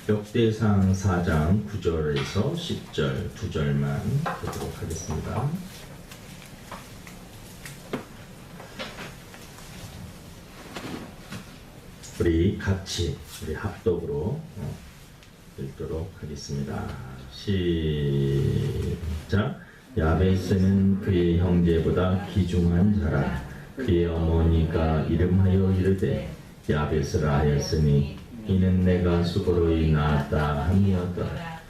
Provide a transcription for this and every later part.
역대상 4장 9절에서 10절 2절만 보도록 하겠습니다. 우리 같이 우리 합독으로 읽도록 하겠습니다. 시작. 야베스는 그의 형제보다 귀중한 자라. 그의 어머니가 이름하여 이르되 야베스라 하였으니 이는 내가 수고로이 낳았다 함이었더라.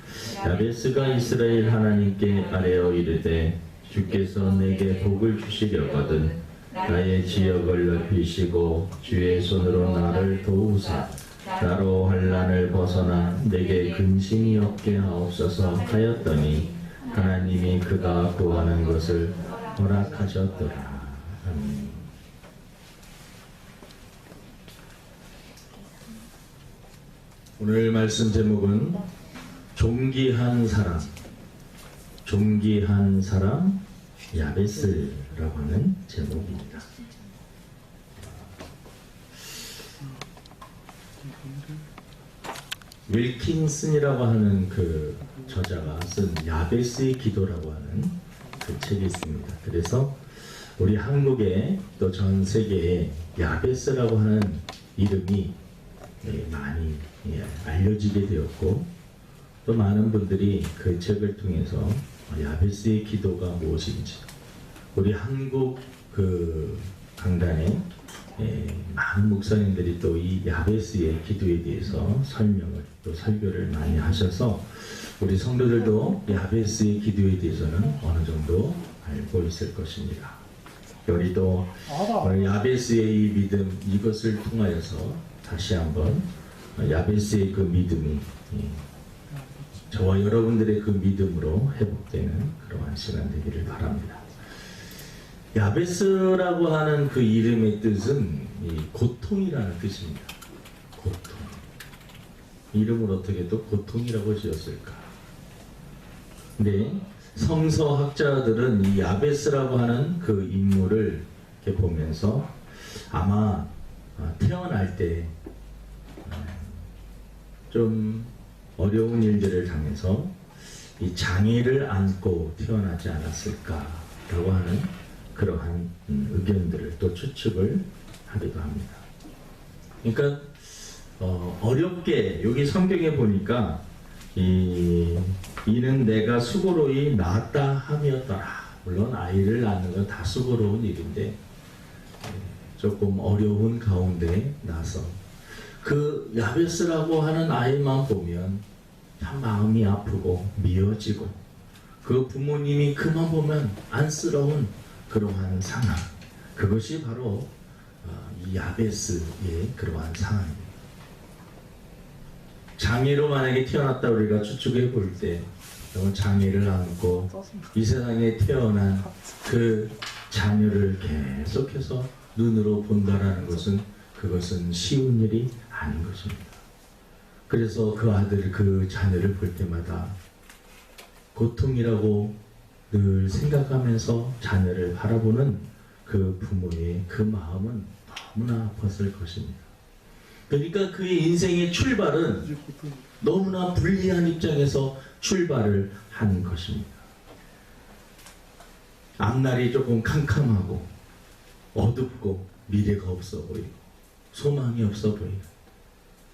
야베스가 이스라엘 하나님께 아뢰어 이르되 주께서 내게 복을 주시려거든 나의 지역을 넓히시고 주의 손으로 나를 도우사 나로 환난을 벗어나 내게 근심이 없게 하옵소서 하였더니 하나님이 그가 구하는 것을 허락하셨더라. 아멘. 오늘 말씀 제목은 존귀한 사람 야베스라고 하는 제목입니다. 윌킨슨이라고 하는 그 저자가 쓴 야베스의 기도라고 하는 그 책이 있습니다. 그래서 우리 한국에 또 전 세계에 야베스라고 하는 이름이 많이 알려지게 되었고 또 많은 분들이 그 책을 통해서 야베스의 기도가 무엇인지 우리 한국 그 강단에 많은 목사님들이 또 이 야베스의 기도에 대해서 설명을 또 설교를 많이 하셔서 우리 성도들도 야베스의 기도에 대해서는 어느 정도 알고 있을 것입니다. 우리도 야베스의 이 믿음 이것을 통하여서 다시 한번 야베스의 그 믿음이 저와 여러분들의 그 믿음으로 회복되는 그러한 시간 되기를 바랍니다. 야베스라고 하는 그 이름의 뜻은 고통이라는 뜻입니다. 고통. 이름을 어떻게 또 고통이라고 지었을까? 근데 성서학자들은 이 야베스라고 하는 그 인물을 이렇게 보면서 아마 태어날 때 좀 어려운 일들을 당해서 이 장애를 안고 태어나지 않았을까라고 하는 그러한 의견들을 또 추측을 하기도 합니다. 그러니까 어렵게 여기 성경에 보니까 이는 내가 수고로이 낳았다 함이었더라. 물론 아이를 낳는 건 다 수고로운 일인데 조금 어려운 가운데 나서 그 야베스라고 하는 아이만 보면 참 마음이 아프고 미어지고 그 부모님이 그만 보면 안쓰러운 그러한 상황, 그것이 바로 이 야베스의 그러한 상황입니다. 장애로 만약에 태어났다 우리가 추측해 볼 때 장애를 안고 이 세상에 태어난 그 자녀를 계속해서 눈으로 본다라는 것은 그것은 쉬운 일이 아닌 것입니다. 그래서 그 아들, 그 자녀를 볼 때마다 고통이라고 늘 생각하면서 자녀를 바라보는 그 부모의 그 마음은 너무나 아팠을 것입니다. 그러니까 그의 인생의 출발은 너무나 불리한 입장에서 출발을 한 것입니다. 앞날이 조금 캄캄하고 어둡고 미래가 없어 보이고 소망이 없어 보이고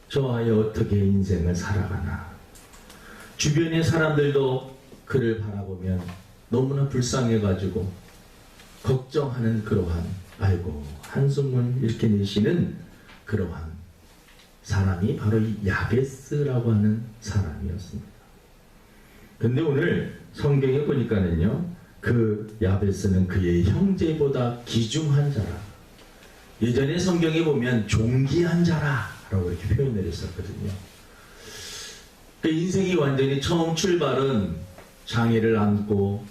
저 아이 어떻게 인생을 살아가나. 주변의 사람들도 그를 바라보면 너무나 불쌍해가지고 걱정하는 그러한 아이고 한숨을 이렇게 내쉬는 그러한 사람이 바로 이 야베스라고 하는 사람이었습니다. 근데 오늘 성경에 보니까는요 그 야베스는 그의 형제보다 귀중한 자라. 예전에 성경에 보면 존귀한 자라 라고 이렇게 표현을 했었거든요. 그 인생이 완전히 처음 출발은 장애를 안고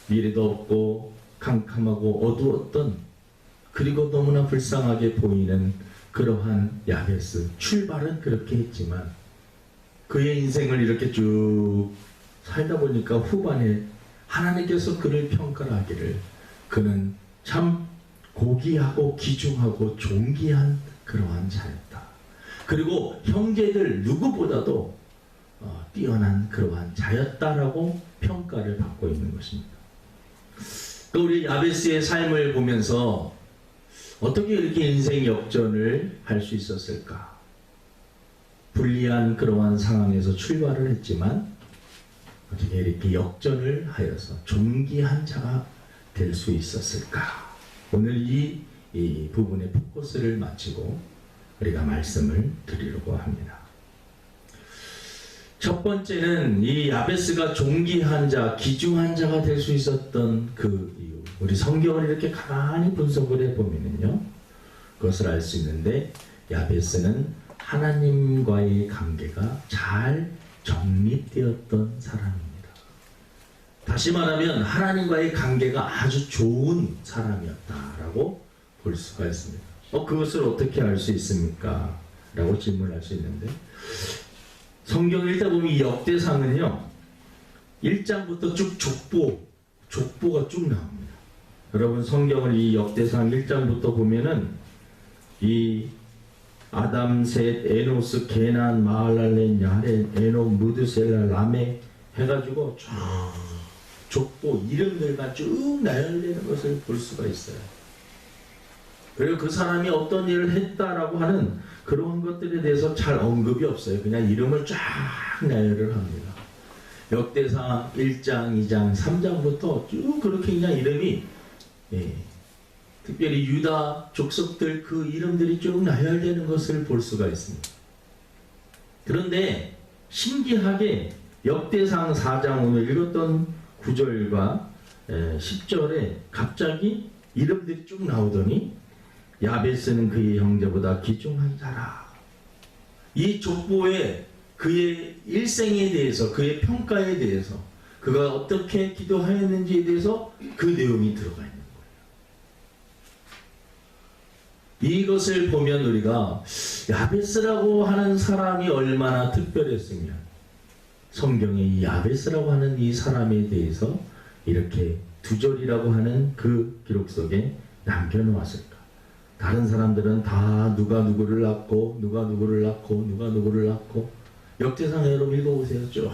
미래도 없고 캄캄하고 어두웠던 그리고 너무나 불쌍하게 보이는 그러한 야베스. 출발은 그렇게 했지만 그의 인생을 이렇게 쭉 살다 보니까 후반에 하나님께서 그를 평가하기를 그는 참 고귀하고 귀중하고 존귀한 그러한 자였다. 그리고 형제들 누구보다도 뛰어난 그러한 자였다라고 평가를 받고 있는 것입니다. 또 우리 야베스의 삶을 보면서 어떻게 이렇게 인생 역전을 할 수 있었을까? 불리한 그러한 상황에서 출발을 했지만 어떻게 이렇게 역전을 하여서 존귀한 자가 될 수 있었을까? 오늘 이 부분의 포커스를 마치고 우리가 말씀을 드리려고 합니다. 첫 번째는 이 야베스가 존귀한 자, 귀중한 자가 될 수 있었던 그 이유. 우리 성경을 이렇게 가만히 분석을 해보면요, 그것을 알 수 있는데, 야베스는 하나님과의 관계가 잘 정립되었던 사람입니다. 다시 말하면 하나님과의 관계가 아주 좋은 사람이었다라고 볼 수가 있습니다. 그것을 어떻게 알 수 있습니까? 라고 질문할 수 있는데, 성경을 읽다 보면 이 역대상은요, 1장부터 쭉 족보가 쭉 나옵니다. 여러분 성경을 이 역대상 1장부터 보면은 이 아담, 셋, 에노스, 게난, 마할랄렐, 야렛, 에녹, 무드셀라, 라멕 해가지고 쭉 족보 이름들과 쭉 나열되는 것을 볼 수가 있어요. 그리고 그 사람이 어떤 일을 했다라고 하는 그런 것들에 대해서 잘 언급이 없어요. 그냥 이름을 쫙 나열을 합니다. 역대상 1장, 2장, 3장부터 쭉 그렇게 그냥 이름이, 특별히 유다 족속들 그 이름들이 쭉 나열되는 것을 볼 수가 있습니다. 그런데 신기하게 역대상 4장 오늘 읽었던 9절과 10절에 갑자기 이름들이 쭉 나오더니 야베스는 그의 형제보다 귀중한 자라. 이 족보에 그의 일생에 대해서, 그의 평가에 대해서, 그가 어떻게 기도하였는지에 대해서 그 내용이 들어가 있는 거예요. 이것을 보면 우리가 야베스라고 하는 사람이 얼마나 특별했으면 성경에 이 야베스라고 하는 이 사람에 대해서 이렇게 2절이라고 하는 그 기록 속에 남겨놓았을까? 다른 사람들은 다 누가 누구를 낳고 누가 누구를 낳고 누가 누구를 낳고, 역대상 여러분 읽어보세요. 쭉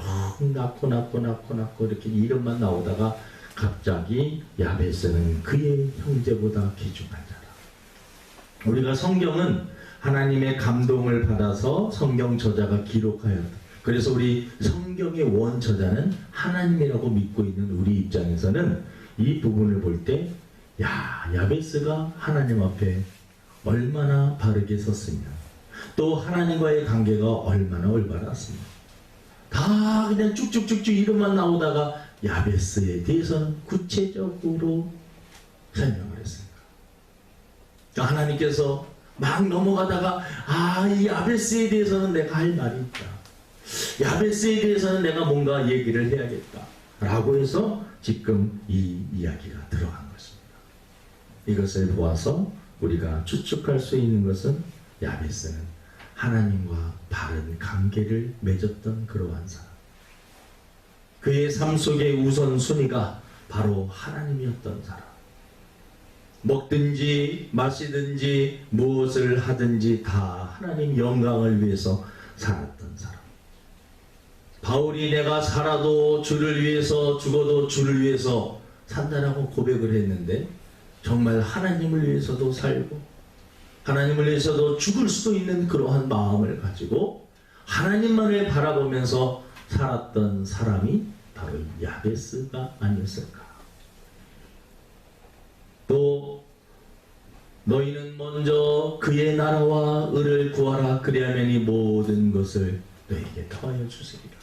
낳고 이렇게 이름만 나오다가 갑자기 야베스는 그의 형제보다 귀중한 자라. 우리가 성경은 하나님의 감동을 받아서 성경 저자가 기록하였다. 그래서 우리 성경의 원저자는 하나님이라고 믿고 있는 우리 입장에서는 이 부분을 볼 때, 야베스가 하나님 앞에 얼마나 바르게 섰으며 또 하나님과의 관계가 얼마나 올바랐으며, 다 그냥 쭉쭉쭉쭉 이름만 나오다가 야베스에 대해서는 구체적으로 설명을 했습니다. 하나님께서 막 넘어가다가 이 야베스에 대해서는 내가 할 말이 있다, 야베스에 대해서는 내가 뭔가 얘기를 해야겠다 라고 해서 지금 이 이야기가 들어간 것입니다. 이것을 보아서 우리가 추측할 수 있는 것은 야베스는 하나님과 바른 관계를 맺었던 그러한 사람, 그의 삶 속의 우선순위가 바로 하나님이었던 사람, 먹든지 마시든지 무엇을 하든지 다 하나님 영광을 위해서 살았던 사람. 바울이 내가 살아도 주를 위해서 죽어도 주를 위해서 산다라고 고백을 했는데, 정말 하나님을 위해서도 살고 하나님을 위해서도 죽을 수도 있는 그러한 마음을 가지고 하나님만을 바라보면서 살았던 사람이 바로 야베스가 아니었을까. 또 너희는 먼저 그의 나라와 의를 구하라, 그리하면 이 모든 것을 너에게 더하여 주시리라.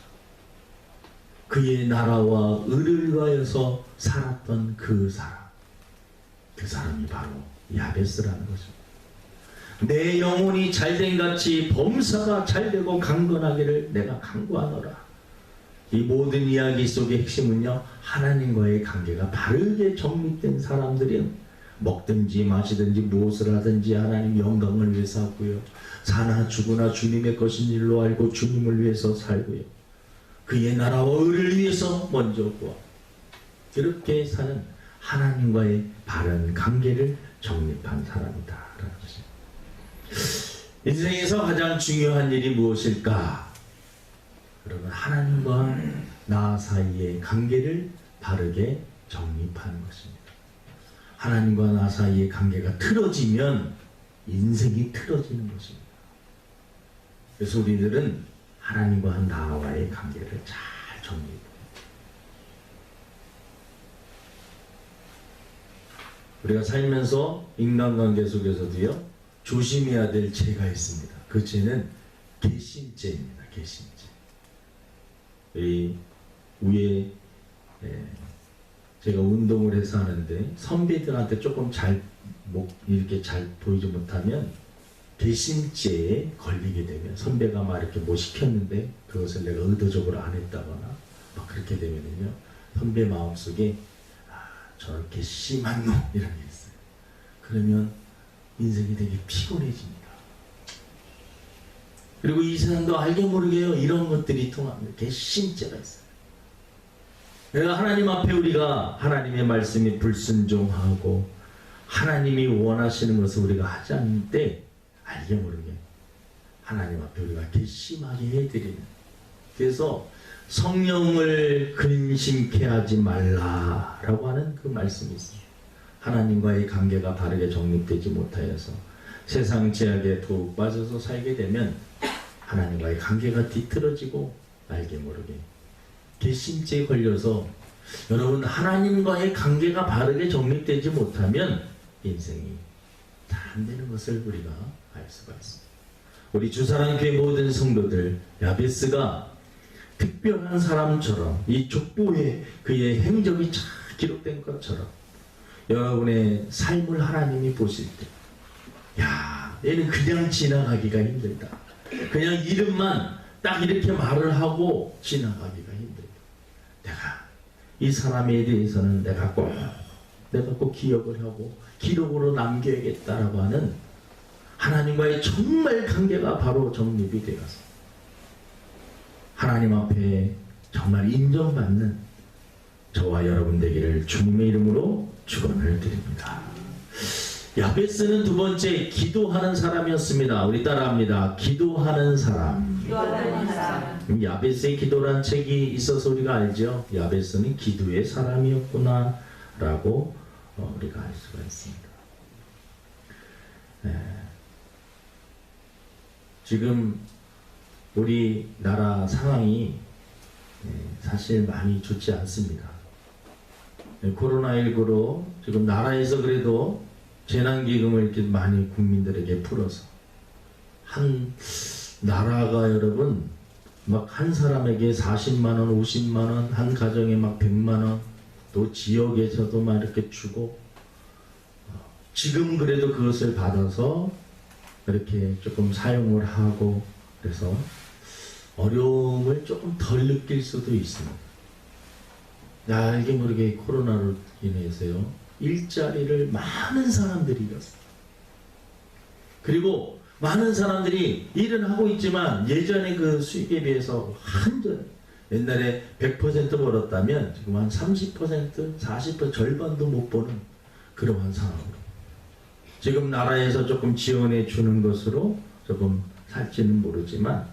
그의 나라와 의를 위하여서 살았던 그 사람이 바로 야베스라는 것입니다. 내 영혼이 잘된 같이 범사가 잘되고 강건하기를 내가 간구하노라. 이 모든 이야기 속의 핵심은요, 하나님과의 관계가 바르게 정립된 사람들은 먹든지 마시든지 무엇을 하든지 하나님 영광을 위해서 하고요, 사나 죽으나 주님의 것인 일로 알고 주님을 위해서 살고요, 그의 나라와 의를 위해서 먼저 구하고, 그렇게 사는 하나님과의 바른 관계를 정립한 사람이다라는 것입니다. 인생에서 가장 중요한 일이 무엇일까? 여러분, 하나님과 나 사이의 관계를 바르게 정립하는 것입니다. 하나님과 나 사이의 관계가 틀어지면 인생이 틀어지는 것입니다. 그래서 우리들은 하나님과 나와의 관계를 잘 정립해요. 우리가 살면서 인간관계 속에서도요, 조심해야 될 죄가 있습니다. 그 죄는 개심죄입니다. 개심죄. 이 위에 제가 운동을 해서 하는데 선배들한테 조금 이렇게 잘 보이지 못하면 개심죄에 걸리게 되면, 선배가 막 이렇게 뭐 시켰는데 그것을 내가 의도적으로 안 했다거나 막 그렇게 되면요, 선배 마음속에 저렇게 심한 놈 이런 게 있어요. 그러면 인생이 되게 피곤해집니다. 그리고 이 사람도 알게 모르게요, 이런 것들이 통합니다. 개심죄가 있어요. 그래서 하나님 앞에 우리가 하나님의 말씀에 불순종하고 하나님이 원하시는 것을 우리가 하지 않을 때 알게 모르게 하나님 앞에 우리가 괘씸하게 해드리는, 그래서 성령을 근심케 하지 말라라고 하는 그 말씀이 있습니다. 하나님과의 관계가 바르게 정립되지 못하여서 세상 제약에 더욱 빠져서 살게 되면 하나님과의 관계가 뒤틀어지고 알게 모르게 개심죄에 걸려서, 여러분, 하나님과의 관계가 바르게 정립되지 못하면 인생이 다 안 되는 것을 우리가 알 수가 있습니다. 우리 주사랑교회 모든 성도들, 야베스가 특별한 사람처럼 이 족보에 그의 행적이 잘 기록된 것처럼 여러분의 삶을 하나님이 보실 때, 야, 얘는 그냥 지나가기가 힘들다. 그냥 이름만 딱 이렇게 말을 하고 지나가기가 힘들다. 내가 이 사람에 대해서는 내가 꼭 기억을 하고 기록으로 남겨야겠다라고 하는 하나님과의 정말 관계가 바로 정립이 되어서 하나님 앞에 정말 인정받는 저와 여러분 되기를 주님의 이름으로 축원을 드립니다. 야베스는 두 번째 기도하는 사람이었습니다. 우리 따라합니다. 기도하는 사람. 기도하는 사람. 야베스의 기도란 책이 있어서 우리가 알죠. 야베스는 기도의 사람이었구나 라고 우리가 알 수가 있습니다. 지금 우리나라 상황이 사실 많이 좋지 않습니다. 코로나19로 지금 나라에서 그래도 재난기금을 이렇게 많이 국민들에게 풀어서 한 나라가 여러분 막 한 사람에게 40만원, 50만원, 한 가정에 막 100만원, 또 지역에서도 막 이렇게 주고, 지금 그래도 그것을 받아서 이렇게 조금 사용을 하고, 그래서 어려움을 조금 덜 느낄 수도 있습니다. 알게 모르게 코로나로 인해서요, 일자리를 많은 사람들이 잃었어요. 그리고 많은 사람들이 일은 하고 있지만 예전에 그 수익에 비해서 한전, 옛날에 100% 벌었다면 지금 한 30%, 40% 절반도 못 버는 그러한 상황으로, 지금 나라에서 조금 지원해 주는 것으로 조금 살지는 모르지만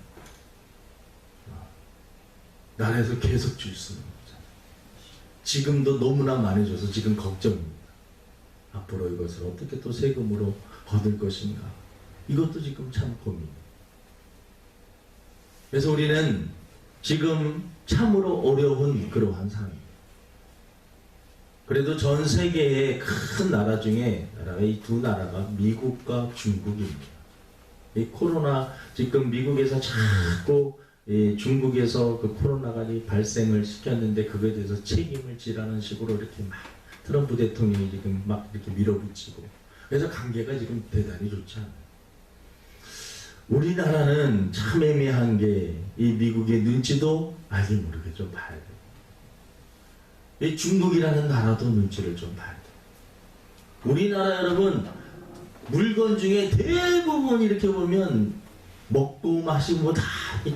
나라에서 계속 줄 수는 없잖아요. 지금도 너무나 많이 줘서 지금 걱정입니다. 앞으로 이것을 어떻게 또 세금으로 거둘 것인가, 이것도 지금 참 고민입니다. 그래서 우리는 지금 참으로 어려운 그러한 상황입니다. 그래도 전 세계의 큰 나라 중에 이 두 나라가 미국과 중국입니다. 이 코로나, 지금 미국에서 자꾸 중국에서 그 코로나가 발생을 시켰는데 그거에 대해서 책임을 지라는 식으로 이렇게 막 트럼프 대통령이 지금 막 이렇게 밀어붙이고, 그래서 관계가 지금 대단히 좋지 않아요. 우리나라는 참 애매한 게 이 미국의 눈치도 알게 모르게 좀 봐야 돼요. 이 중국이라는 나라도 눈치를 좀 봐야 돼요. 우리나라 여러분 물건 중에 대부분 이렇게 보면 먹고 마시고 다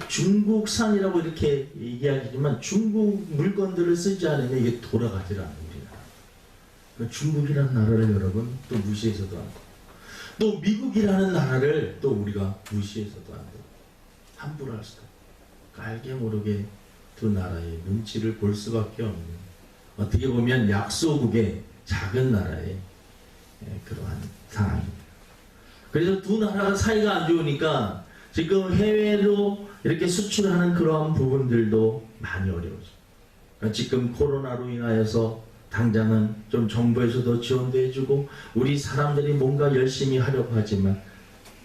중국산이라고 이렇게 얘기하지만 중국 물건들을 쓰지 않으면 이게 돌아가질 않아요. 우리나라. 중국이라는 나라를 여러분 또 무시해서도 안 돼요. 또 미국이라는 나라를 또 우리가 무시해서도 안 돼요. 함부로 할 수도 없고. 알게 모르게 두 나라의 눈치를 볼 수밖에 없는, 어떻게 보면 약소국의 작은 나라의 그러한 상황입니다. 그래서 두 나라가 사이가 안 좋으니까 지금 해외로 이렇게 수출하는 그러한 부분들도 많이 어려워져. 그러니까 지금 코로나로 인하여서 당장은 좀 정부에서도 지원도 해주고 우리 사람들이 뭔가 열심히 하려고 하지만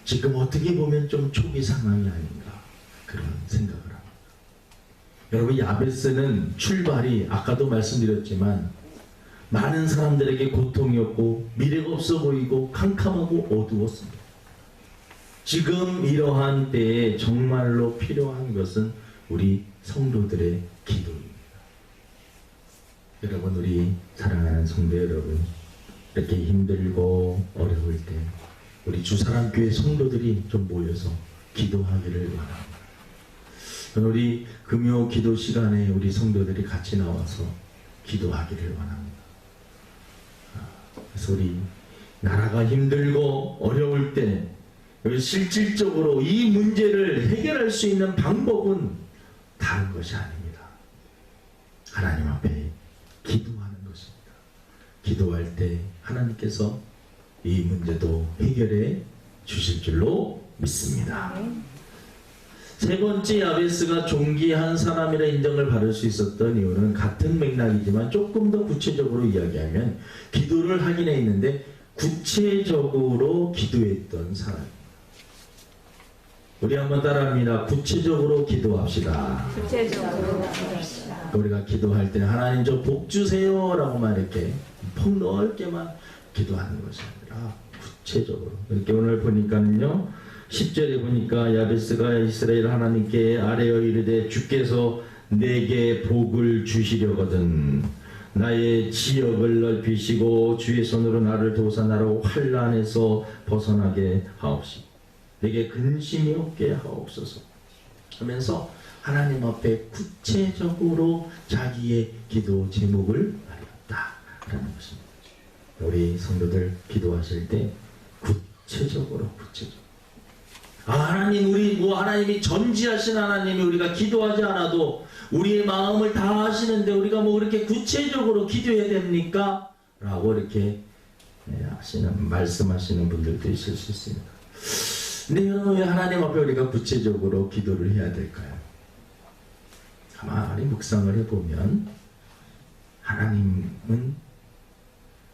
지금 어떻게 보면 좀 초기 상황이 아닌가 그런 생각을 합니다. 여러분, 야베스는 출발이 아까도 말씀드렸지만 많은 사람들에게 고통이었고 미래가 없어 보이고 캄캄하고 어두웠습니다. 지금 이러한 때에 정말로 필요한 것은 우리 성도들의 기도입니다. 여러분, 우리 사랑하는 성도 여러분, 이렇게 힘들고 어려울 때 우리 주사랑교회 성도들이 좀 모여서 기도하기를 원합니다. 우리 금요 기도 시간에 우리 성도들이 같이 나와서 기도하기를 원합니다. 그래서 우리 나라가 힘들고 어려울 때 실질적으로 이 문제를 해결할 수 있는 방법은 다른 것이 아닙니다. 하나님 앞에 기도하는 것입니다. 기도할 때 하나님께서 이 문제도 해결해 주실 줄로 믿습니다. 세 번째, 야베스가 존귀한 사람이라 인정을 받을 수 있었던 이유는 같은 맥락이지만 조금 더 구체적으로 이야기하면 기도를 하긴 했는데 구체적으로 기도했던 사람입니다. 우리 한번 따라합니다. 구체적으로 기도합시다. 구체적으로 기도합시다. 우리가 기도할 때 하나님 저 복 주세요 라고만 이렇게 폭 넓게만 기도하는 것이 아니라 구체적으로. 이렇게 오늘 보니까는요, 10절에 보니까 야베스가 이스라엘 하나님께 아뢰어 이르되 주께서 내게 복을 주시려거든 나의 지역을 넓히시고 주의 손으로 나를 도우사 나로 환난에서 벗어나게 하옵시고 내게 근심이 없게 하옵소서 하면서 하나님 앞에 구체적으로 자기의 기도 제목을 말했다라는 것입니다. 우리 성도들 기도하실 때 구체적으로 하나님, 하나님이 전지하신 하나님이 우리가 기도하지 않아도 우리의 마음을 다 아시는데 우리가 그렇게 구체적으로 기도해야 됩니까? 라고 이렇게 말씀하시는 분들도 있을 수 있습니다. 근데 여러분, 왜 하나님 앞에 우리가 구체적으로 기도를 해야 될까요? 가만히 묵상을 해보면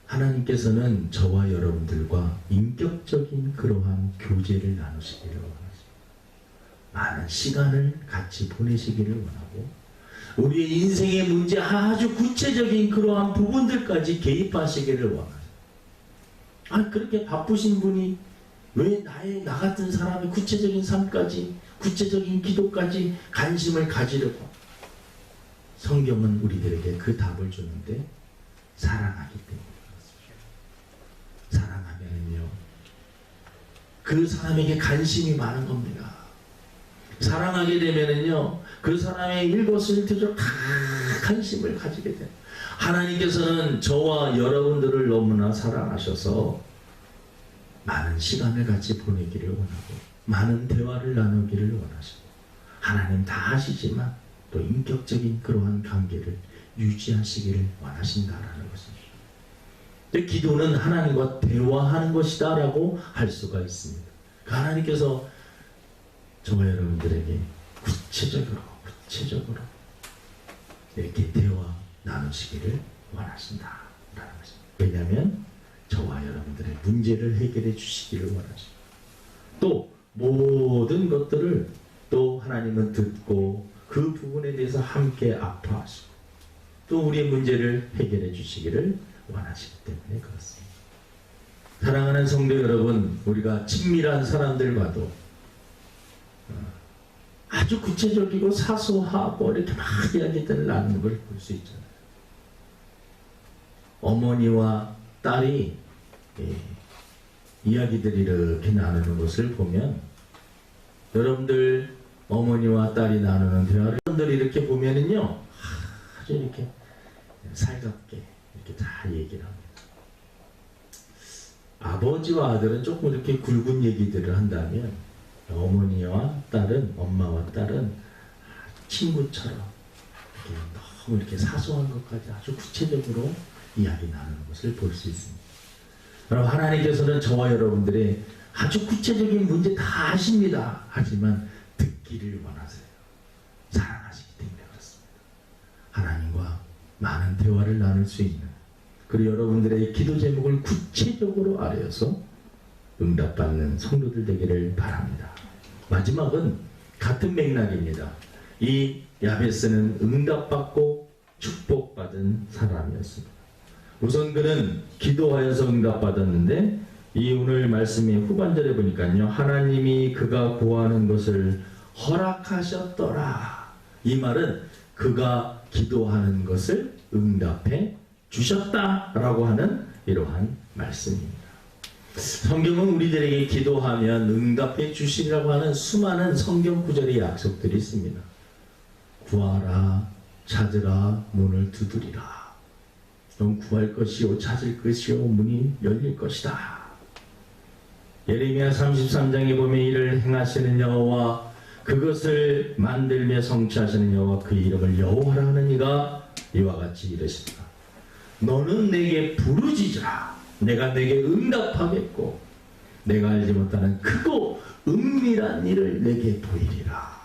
하나님께서는 저와 여러분들과 인격적인 그러한 교제를 나누시기를 원하십니다. 많은 시간을 같이 보내시기를 원하고 우리의 인생의 문제 아주 구체적인 그러한 부분들까지 개입하시기를 원하십니다. 그렇게 바쁘신 분이 왜 나 같은 사람의 구체적인 삶까지, 구체적인 기도까지 관심을 가지려고? 성경은 우리들에게 그 답을 주는데 사랑하기 때문에. 사랑하면요 그 사람에게 관심이 많은 겁니다. 사랑하게 되면은요 그 사람의 일거수일투족 다 관심을 가지게 돼요. 하나님께서는 저와 여러분들을 너무나 사랑하셔서 많은 시간을 같이 보내기를 원하고 많은 대화를 나누기를 원하시고 하나님 다 하시지만 또 인격적인 그러한 관계를 유지하시기를 원하신다라는 것입니다. 기도는 하나님과 대화하는 것이다 라고 할 수가 있습니다. 하나님께서 저와 여러분들에게 구체적으로 이렇게 대화 나누시기를 원하신다 라는 것입니다. 왜냐하면 저와 여러분들의 문제를 해결해 주시기를 원하십니다. 또 모든 것들을 또 하나님은 듣고 그 부분에 대해서 함께 아파하시고 또 우리의 문제를 해결해 주시기를 원하시기 때문에 그렇습니다. 사랑하는 성도 여러분, 우리가 친밀한 사람들과도 아주 구체적이고 사소하고 이렇게 막 이야기들을 나누는 걸 볼 수 있잖아요. 어머니와 딸이 이야기들을 이렇게 나누는 것을 보면 여러분들 어머니와 딸이 나누는 대화를 여러분들이 이렇게 보면은요 아주 이렇게 살갑게 이렇게 다 얘기를 합니다. 아버지와 아들은 조금 이렇게 굵은 얘기들을 한다면 어머니와 딸은, 엄마와 딸은 친구처럼 이렇게 너무 이렇게 사소한 것까지 아주 구체적으로 이야기 나누는 것을 볼 수 있습니다. 여러분, 하나님께서는 저와 여러분들의 아주 구체적인 문제 다 아십니다. 하지만 듣기를 원하세요. 사랑하시기 때문에 그렇습니다. 하나님과 많은 대화를 나눌 수 있는, 그리고 여러분들의 기도 제목을 구체적으로 알아서 응답받는 성도들 되기를 바랍니다. 마지막은 같은 맥락입니다. 이 야베스는 응답받고 축복받은 사람이었습니다. 우선 그는 기도하여서 응답받았는데, 이 오늘 말씀의 후반절에 보니까요, 하나님이 그가 구하는 것을 허락하셨더라. 이 말은 그가 기도하는 것을 응답해 주셨다라고 하는 이러한 말씀입니다. 성경은 우리들에게 기도하면 응답해 주시리라고 하는 수많은 성경 구절의 약속들이 있습니다. 구하라, 찾으라, 문을 두드리라. 넌 구할 것이요, 찾을 것이요, 문이 열릴 것이다. 예레미야 33장에 보면 이를 행하시는 여호와, 그것을 만들며 성취하시는 여호와, 그 이름을 여호와라 하는 이가 이와 같이 이르시다. 너는 내게 부르짖으라. 내가 내게 응답하겠고 내가 알지 못하는 크고 은밀한 일을 내게 보이리라.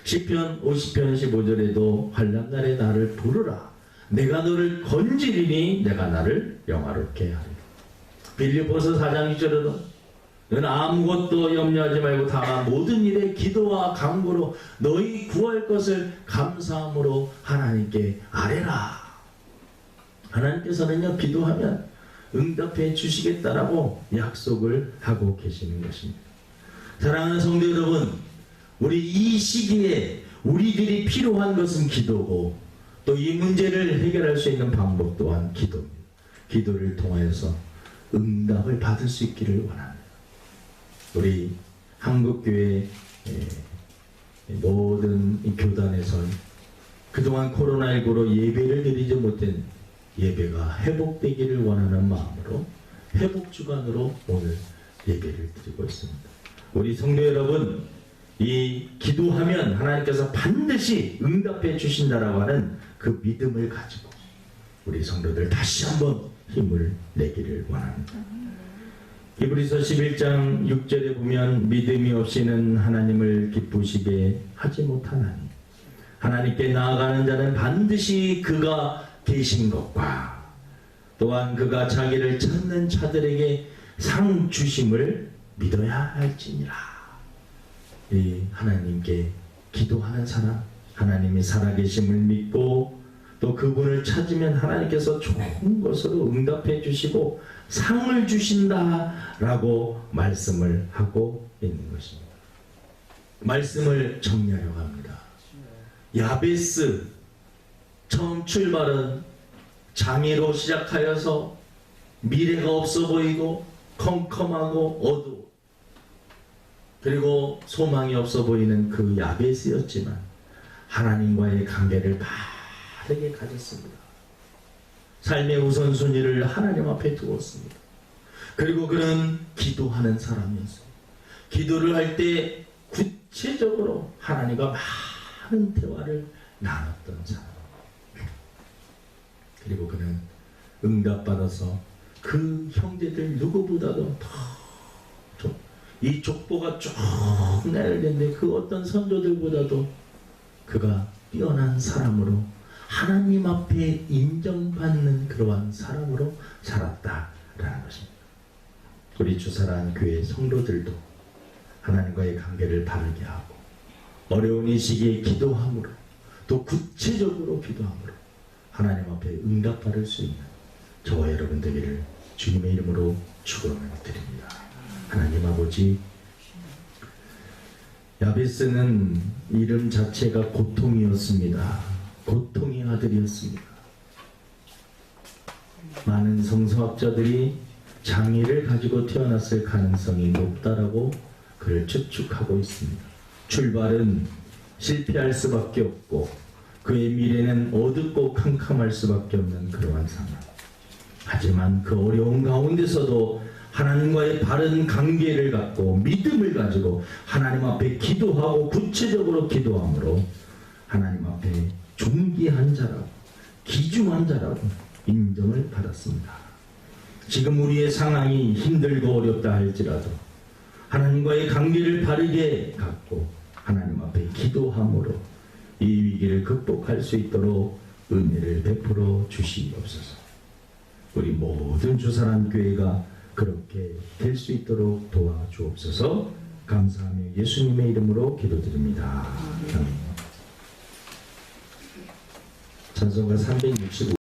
시편 50편 15절에도 환난날에 나를 부르라. 내가 너를 건지리니 내가 나를 영화롭게 하리라. 빌립보서 4장 2절에도 너는 아무것도 염려하지 말고 다만 모든 일에 기도와 간구로 너희 구할 것을 감사함으로 하나님께 아뢰라. 하나님께서는요, 기도하면 응답해 주시겠다라고 약속을 하고 계시는 것입니다. 사랑하는 성도 여러분, 우리 이 시기에 우리들이 필요한 것은 기도고, 또 이 문제를 해결할 수 있는 방법 또한 기도입니다. 기도를 통하여서 응답을 받을 수 있기를 원합니다. 우리 한국교회 모든 교단에서 그동안 코로나19로 예배를 드리지 못한 예배가 회복되기를 원하는 마음으로 회복주간으로 오늘 예배를 드리고 있습니다. 우리 성도 여러분, 이 기도하면 하나님께서 반드시 응답해 주신다라고 하는 그 믿음을 가지고 우리 성도들 다시 한번 힘을 내기를 원합니다. 히브리서 11장 6절에 보면 믿음이 없이는 하나님을 기쁘시게 하지 못하나니 하나님께 나아가는 자는 반드시 그가 계신 것과 또한 그가 자기를 찾는 자들에게 상 주심을 믿어야 할지니라. 이 하나님께 기도하는 사람, 하나님이 살아계심을 믿고 또 그분을 찾으면 하나님께서 좋은 것으로 응답해 주시고 상을 주신다라고 말씀을 하고 있는 것입니다. 말씀을 정리하려고 합니다. 야베스 처음 출발은 장애로 시작하여서 미래가 없어 보이고 컴컴하고 어두워, 그리고 소망이 없어 보이는 그 야베스였지만 하나님과의 관계를 바르게 가졌습니다. 삶의 우선순위를 하나님 앞에 두었습니다. 그리고 그는 기도하는 사람이었습니다. 기도를 할 때 구체적으로 하나님과 많은 대화를 나눴던 사람. 그리고 그는 응답받아서 그 형제들 누구보다도 더 이 족보가 쭉 내려있는데 그 어떤 선조들보다도 그가 뛰어난 사람으로 하나님 앞에 인정받는 그러한 사람으로 살았다라는 것입니다. 우리 주사랑 교회 성도들도 하나님과의 관계를 바르게 하고 어려운 이 시기에 기도함으로 또 구체적으로 기도함으로 하나님 앞에 응답받을 수 있는 저와 여러분 되기를 주님의 이름으로 축원을 드립니다. 하나님 아버지, 야베스는 이름 자체가 고통이었습니다. 고통의 아들이었습니다. 많은 성서학자들이 장애를 가지고 태어났을 가능성이 높다라고 그를 추측하고 있습니다. 출발은 실패할 수밖에 없고 그의 미래는 어둡고 캄캄할 수밖에 없는 그러한 상황. 하지만 그 어려운 가운데서도 하나님과의 바른 관계를 갖고 믿음을 가지고 하나님 앞에 기도하고 구체적으로 기도함으로 하나님 앞에 존귀한 자라고, 귀중한 자라고 인정을 받았습니다. 지금 우리의 상황이 힘들고 어렵다 할지라도 하나님과의 관계를 바르게 갖고 하나님 앞에 기도함으로 이 위기를 극복할 수 있도록 은혜를 베풀어 주시옵소서. 우리 모든 주사랑교회가 그렇게 될 수 있도록 도와주옵소서. 감사하며 예수님의 이름으로 기도드립니다. 아멘. 찬송가 365